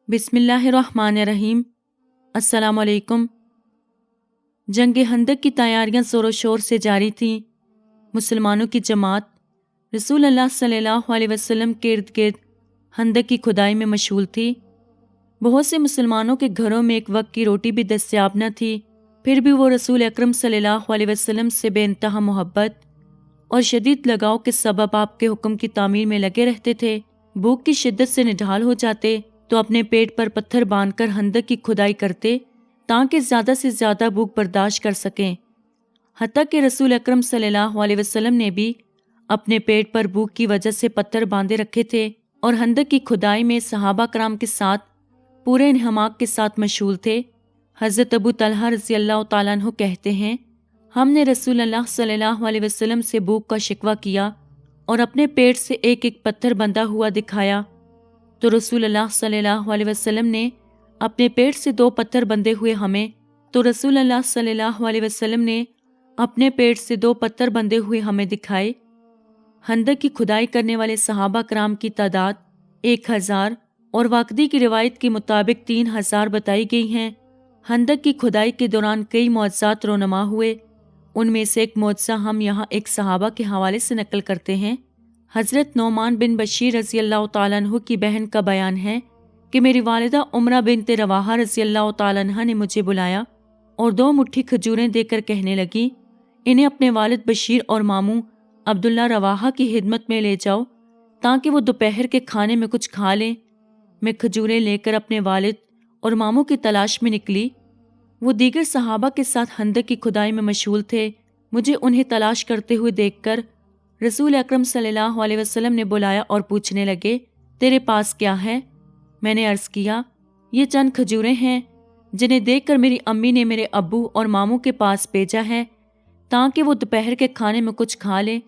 बिस्मिल्लाहिर्रहमानिर्रहीम। अस्सलाम वालेकुम। जंग हंदक की तैयारियां ज़ोर शोर से जारी थीं। मुसलमानों की जमात रसूल अल्लाह सल्लल्लाहु अलैहि वसल्लम के इर्द गिर्द हंदक की खुदाई में मशगूल थी। बहुत से मुसलमानों के घरों में एक वक्त की रोटी भी दस्तयाब न थी, फिर भी वो रसूल अकरम सल्लल्लाहु अलैहि वसल्लम से बेइंतहा मोहब्बत और शदीद लगाव के सबब आपके हुक्म की तामीर में लगे रहते थे। भूख की शिद्दत से निढाल हो जाते तो अपने पेट पर पत्थर बांधकर हंदक की खुदाई करते ताकि ज़्यादा से ज़्यादा भूख बर्दाश्त कर सकें। हत्ता कि रसूल अकरम सल्लल्लाहु अलैहि वसल्लम ने भी अपने पेट पर भूख की वजह से पत्थर बांधे रखे थे और हंदक की खुदाई में सहाबा कराम के साथ पूरे इन्हमाक के साथ मशगूल थे। हज़रत अबू तलहा रज़ी अल्लाह तआला अन्हु कहते हैं, हमने रसूल अल्लाह सल्लल्लाहु अलैहि वसल्लम से भूख का शिकवा किया और अपने पेट से एक एक पत्थर बंधा हुआ दिखाया तो रसूल अल्लाह सल्लल्लाहु अलैहि वसल्लम ने अपने पेट से 2 पत्थर बंधे हुए हमें दिखाए। हंदक की खुदाई करने वाले सहाबा कराम की तादाद 1000 और वाकदी की रिवायत के मुताबिक 3000 बताई गई हैं। हंदक की खुदाई के दौरान कई मौजज़ात रोनमा हुए। उनमें से एक मौजज़ा हम यहाँ एक सहाबा के हवाले से नकल करते हैं। हज़रत नौमान बिन बशीर रज़ी अल्लाह तआला अन्हु की बहन का बयान है कि मेरी वालिदा उमरा बिनत रवाहा रज़ी अल्लाह तआला अन्हा ने मुझे बुलाया और 2 मुट्ठी खजूरें देकर कहने लगी, इन्हें अपने वालिद बशीर और मामू अब्दुल्ला रवाहा की खिदमत में ले जाओ ताकि वो दोपहर के खाने में कुछ खा लें। मैं खजूरें लेकर अपने वालिद और मामू की तलाश में निकली। वो दीगर सहाबा के साथ हंदक की खुदाई में मशगूल थे। मुझे उन्हें तलाश करते हुए देखकर रसूल अकरम सल्लल्लाहु अलैहि वसल्लम ने बुलाया और पूछने लगे, तेरे पास क्या है? मैंने अर्ज़ किया, ये चंद खजूरें हैं जिन्हें देखकर मेरी अम्मी ने मेरे अब्बू और मामू के पास भेजा है ताकि वो दोपहर के खाने में कुछ खा लें।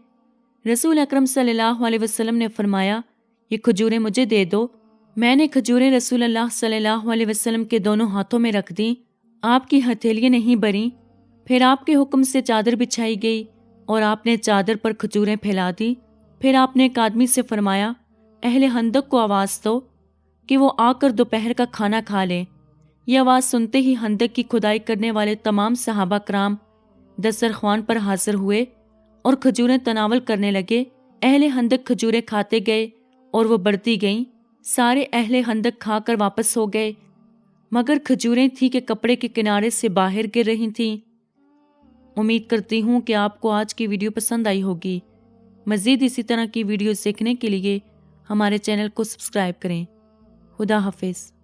रसूल अकरम सल्लल्लाहु अलैहि वसल्लम ने फरमाया, ये खजूरें मुझे दे दो। मैंने खजूरें रसूल अल्लाह सल्लल्लाहु अलैहि वसल्लम के दोनों हाथों में रख दी। आपकी हथेलियाँ नहीं भरीं। फिर आपके हुक्म से चादर बिछाई गई और आपने चादर पर खजूरें फैला दी। फिर आपने एक आदमी से फरमाया, अहले हंदक को आवाज़ दो कि वो आकर दोपहर का खाना खा लें। यह आवाज़ सुनते ही हंदक की खुदाई करने वाले तमाम सहाबा कराम दस्तरख्वान पर हाजिर हुए और खजूरें तनावल करने लगे। अहले हंदक खजूरें खाते गए और वो बढ़ती गईं। सारे अहले हंदक खाकर वापस हो गए, मगर खजूरें थी कि कपड़े के किनारे से बाहर गिर रही थीं। उम्मीद करती हूँ कि आपको आज की वीडियो पसंद आई होगी। मज़ीद इसी तरह की वीडियो देखने के लिए हमारे चैनल को सब्सक्राइब करें। खुदा हाफिज़।